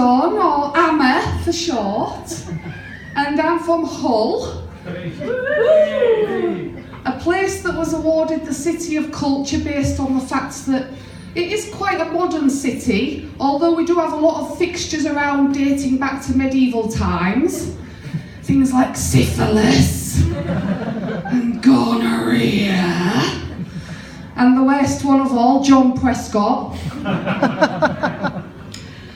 Amazon, or AMA for short, and I'm from Hull, a place that was awarded the City of Culture based on the fact that it is quite a modern city, although we do have a lot of fixtures around dating back to medieval times. Things like syphilis and gonorrhea. And the worst one of all, John Prescott.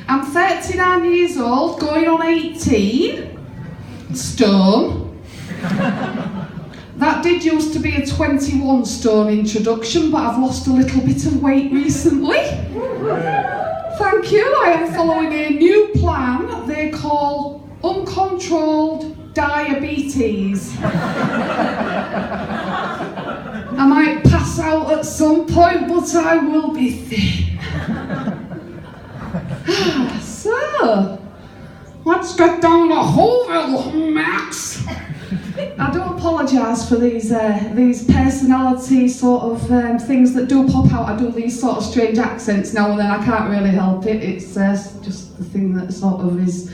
I'm 39 years old, going on 18 stone. That did used to be a 21 stone introduction, but I've lost a little bit of weight recently. Thank you. I am following a new plan they call uncontrolled diabetes. I might pass out at some point, but I will be thin. So, let's get down to Whoville, Max. I do apologise for these personality sort of things that do pop out. I do these sort of strange accents now and then. I can't really help it. It's just the thing that sort of is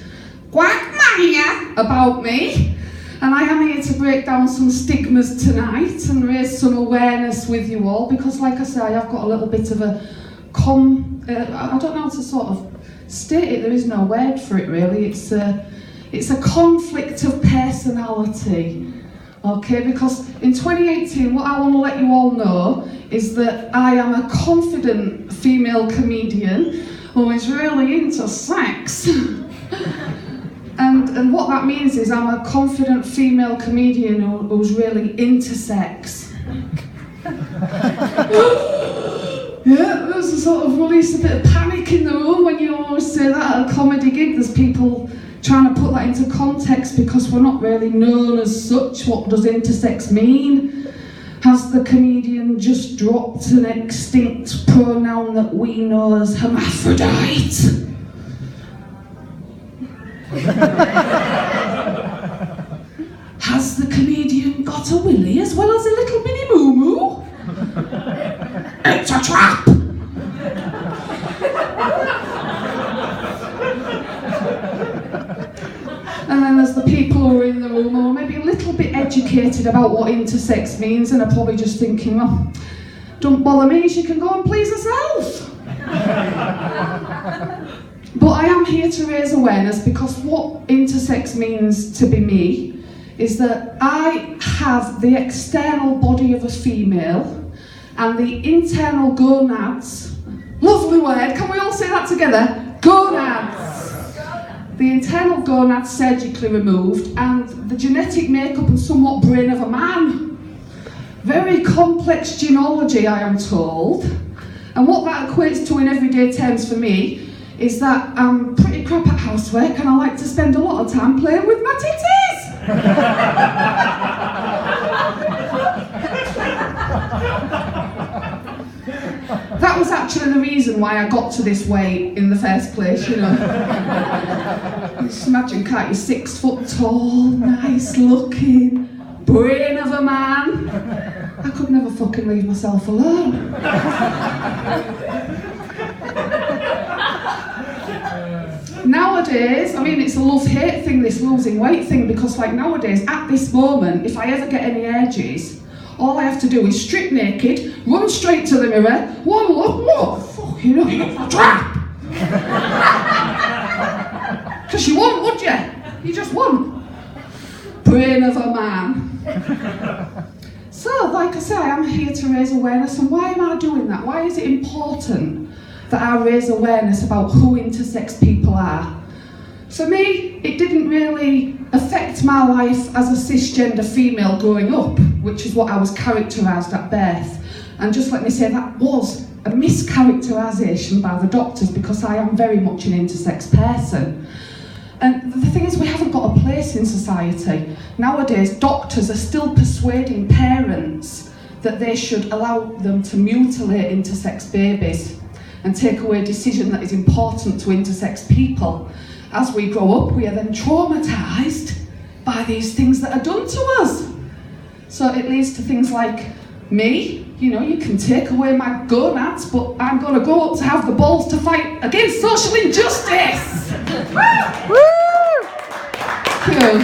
quagmire about me. And I am here to break down some stigmas tonight and raise some awareness with you all, because like I say, I've got a little bit of a I don't know how to sort of state it, there is no word for it really. It's a conflict of personality, okay? Because in 2018, what I want to let you all know is that I am a confident female comedian who is really into sex. And what that means is I'm a confident female comedian who's really into sex. Yeah, there's a sort of release a bit of panic in the room when you always say that at a comedy gig. There's people trying to put that into context because we're not really known as such. What does intersex mean? Has the comedian just dropped an extinct pronoun that we know as hermaphrodite? Has the comedian got a willy as well as a little mini moo-moo? It's a trap! And then there's the people who are in the room who are maybe a little bit educated about what intersex means and are probably just thinking, well, don't bother me, she can go and please herself. But I am here to raise awareness because what intersex means to be me is that I have the external body of a female and the internal gonads, lovely word, can we all say that together? Gonads. The internal gonads surgically removed and the genetic makeup and somewhat brain of a man. Very complex genealogy, I am told. And what that equates to in everyday terms for me is that I'm pretty crap at housework and I like to spend a lot of time playing with my titties. That was actually the reason why I got to this weight in the first place, you know. Just imagine, can't you, 6 foot tall, nice looking, brain of a man. I could never fucking leave myself alone. Nowadays, I mean, it's a love-hate thing, this losing weight thing, because like nowadays, at this moment, if I ever get any urges, all I have to do is strip naked, run straight to the mirror, one look, whoa, fucking hell, trap! Because you won't, would you? You just won't. Brain of a man. So, like I say, I am here to raise awareness, and why am I doing that? Why is it important that I raise awareness about who intersex people are? For me, it didn't really affect my life as a cisgender female growing up, which is what I was characterised at birth. And just let me say, that was a mischaracterisation by the doctors because I am very much an intersex person. And the thing is, we haven't got a place in society. Nowadays, doctors are still persuading parents that they should allow them to mutilate intersex babies and take away a decision that is important to intersex people. As we grow up, we are then traumatised by these things that are done to us. So it leads to things like me, you know, you can take away my gonads, but I'm going to go up to have the balls to fight against social injustice. Cool.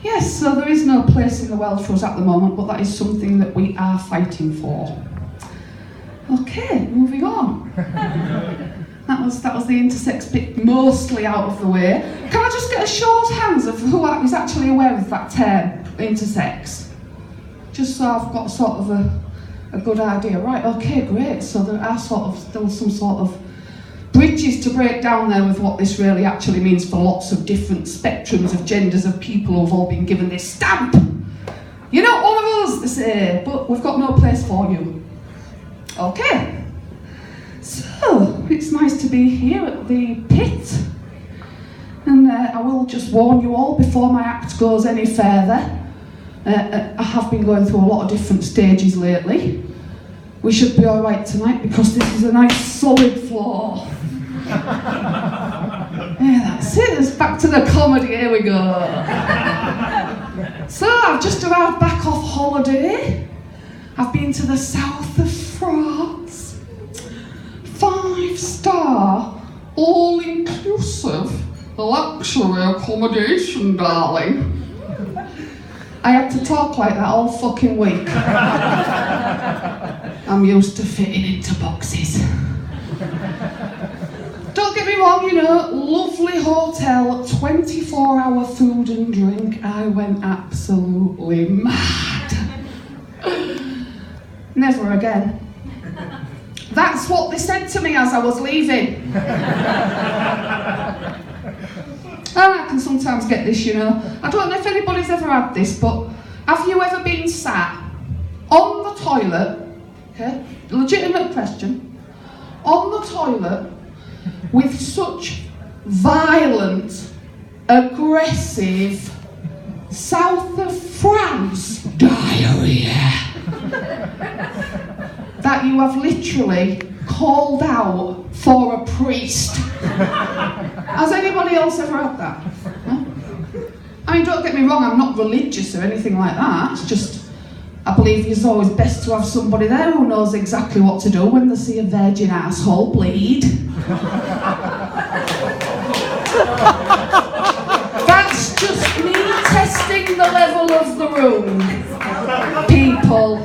Yes, so there is no place in the world for us at the moment, but that is something that we are fighting for. Okay, moving on. That was the intersex bit mostly out of the way. Can I just get a show of hands of who is actually aware of that term, intersex? Just so I've got sort of a good idea. Right, okay, great. So there are sort of still some sort of bridges to break down there with what this really actually means for lots of different spectrums of genders of people who've all been given this stamp. You're not one of us, they say, but we've got no place for you. Okay. So, it's nice to be here at the pit. And I will just warn you all before my act goes any further. I have been going through a lot of different stages lately. We should be alright tonight because this is a nice solid floor. Yeah, that's it. It's back to the comedy. Here we go. So I've just arrived back off holiday. I've been to the south of France. 5-star, all-inclusive, luxury accommodation, darling. I had to talk like that all fucking week. I'm used to fitting into boxes. Don't get me wrong, you know, lovely hotel, 24-hour food and drink. I went absolutely mad. Never again. That's what they said to me as I was leaving. And I can sometimes get this, you know. I don't know if anybody's ever had this, but have you ever been sat on the toilet, okay, legitimate question, on the toilet with such violent, aggressive, south of France diarrhea that you have literally called out for a priest? Has anybody else ever had that? Huh? I mean, don't get me wrong, I'm not religious or anything like that. It's just, I believe it's always best to have somebody there who knows exactly what to do when they see a virgin asshole bleed. That's just me testing the level of the room, people.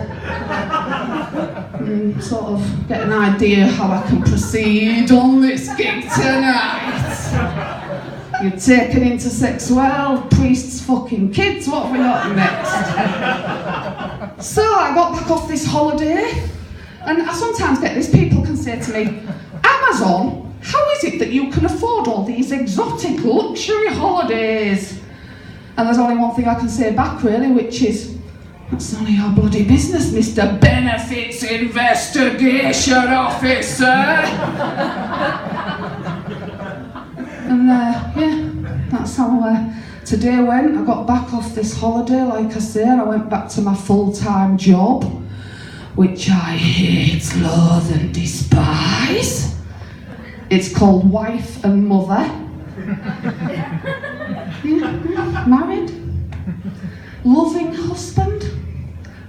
Sort of get an idea how I can proceed on this gig tonight. You're taken intersex well, priests, fucking kids, what have we got next? So I got back off this holiday, and I sometimes get this, people can say to me, Amazon, how is it that you can afford all these exotic luxury holidays? And there's only one thing I can say back really, which is, that's none of your bloody business, Mr. Benefits Investigation Officer. And yeah, that's how today went. I got back off this holiday, like I said. I went back to my full-time job, which I hate, loathe and despise. It's called wife and mother. Yeah, married. Loving husband,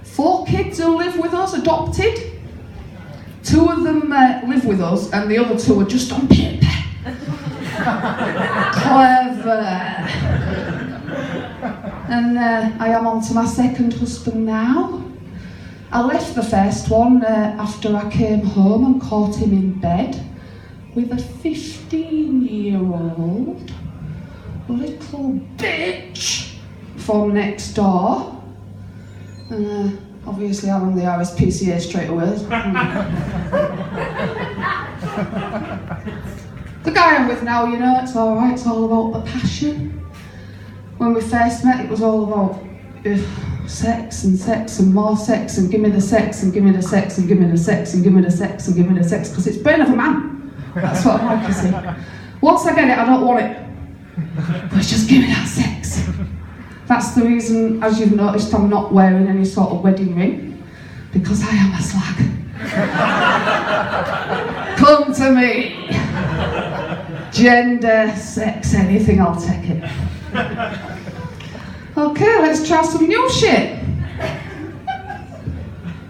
4 kids who live with us, adopted. 2 of them live with us, and the other 2 are just on paper. Clever. And I am on to my second husband now. I left the first one after I came home and caught him in bed with a 15-year-old little bitch from next door. Obviously I rang the RSPCA straight away. The guy I'm with now, you know, it's alright, it's all about the passion. When we first met, it was all about sex and more sex and give me the sex and give me the sex and give me the sex and give me the sex and give me the sex, because it's brain of a man. That's what I like to see. Once I get it, I don't want it. But just give me that sex. That's the reason, as you've noticed, I'm not wearing any sort of wedding ring, because I am a slag. Come to me. Gender, sex, anything, I'll take it. Okay, let's try some new shit.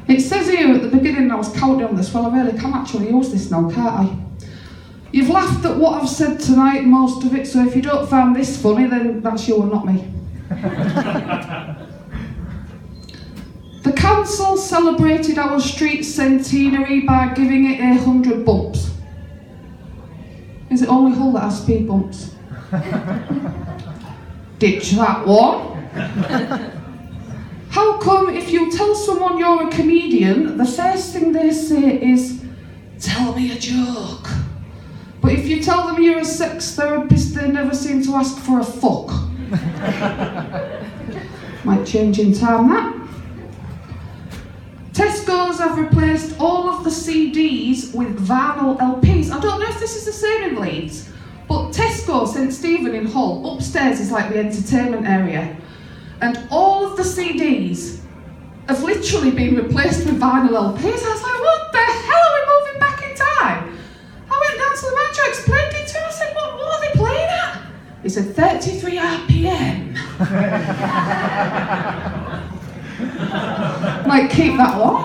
It says here at the beginning, I was counting on this, well I really can actually use this now, can't I? You've laughed at what I've said tonight, most of it, so if you don't find this funny, then that's you and not me. The council celebrated our street centenary by giving it 100 bumps. Is it only Hull that has speed bumps? Ditch that one. How come if you tell someone you're a comedian, the first thing they say is, tell me a joke? But if you tell them you're a sex therapist, they never seem to ask for a fuck. Might change in time, that. Tesco's have replaced all of the CDs with vinyl LPs. I don't know if this is the same in Leeds, but Tesco St Stephen in Hull, upstairs is like the entertainment area, and all of the CDs have literally been replaced with vinyl LPs. I was like, what the hell, are we moving back in time? I went down to the manager, explained it to him, I said, what are they playing at? He said, 33 RPM. Like, keep that one.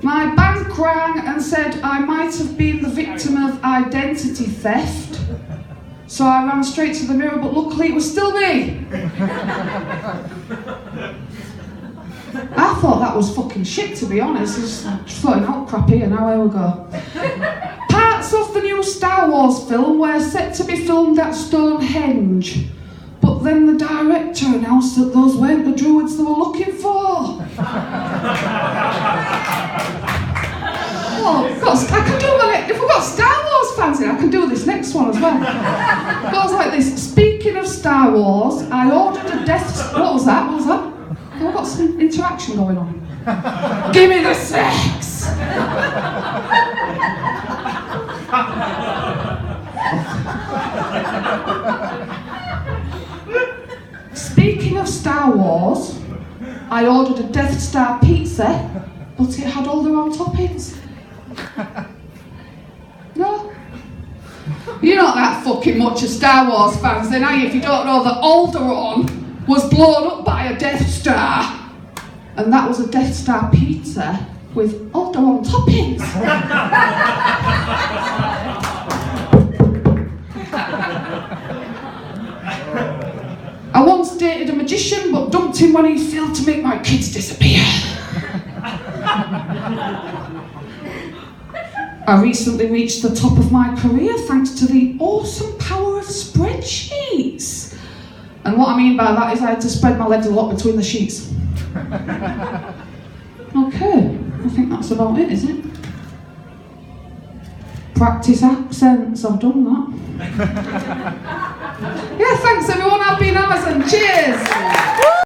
My bank rang and said I might have been the victim of identity theft. So I ran straight to the mirror, but luckily it was still me. I thought that was fucking shit, to be honest. Just floating out crappy, and now here we go. Parts of the new Star Wars film were set to be filmed at Stonehenge. But then the director announced that those weren't the druids they were looking for. Oh, I can do one. If we've got Star Wars fans in, I can do this next one as well. It goes like this. Speaking of Star Wars, I ordered a Death... What was that? We've got some interaction going on. Give me the sex! Speaking of Star Wars, I ordered a Death Star pizza, but it had all the wrong toppings. No? You're not that fucking much of Star Wars fans then, are you, if you don't know that Alderaan was blown up by a Death Star, and that was a Death Star pizza with Alderaan toppings. I once dated a magician, but dumped him when he failed to make my kids disappear. I recently reached the top of my career thanks to the awesome power of spreadsheets. And what I mean by that is I had to spread my legs a lot between the sheets. Okay, I think that's about it, is it? Practice accents, I've done that. Yeah, thanks everyone, I've been Amazon, cheers!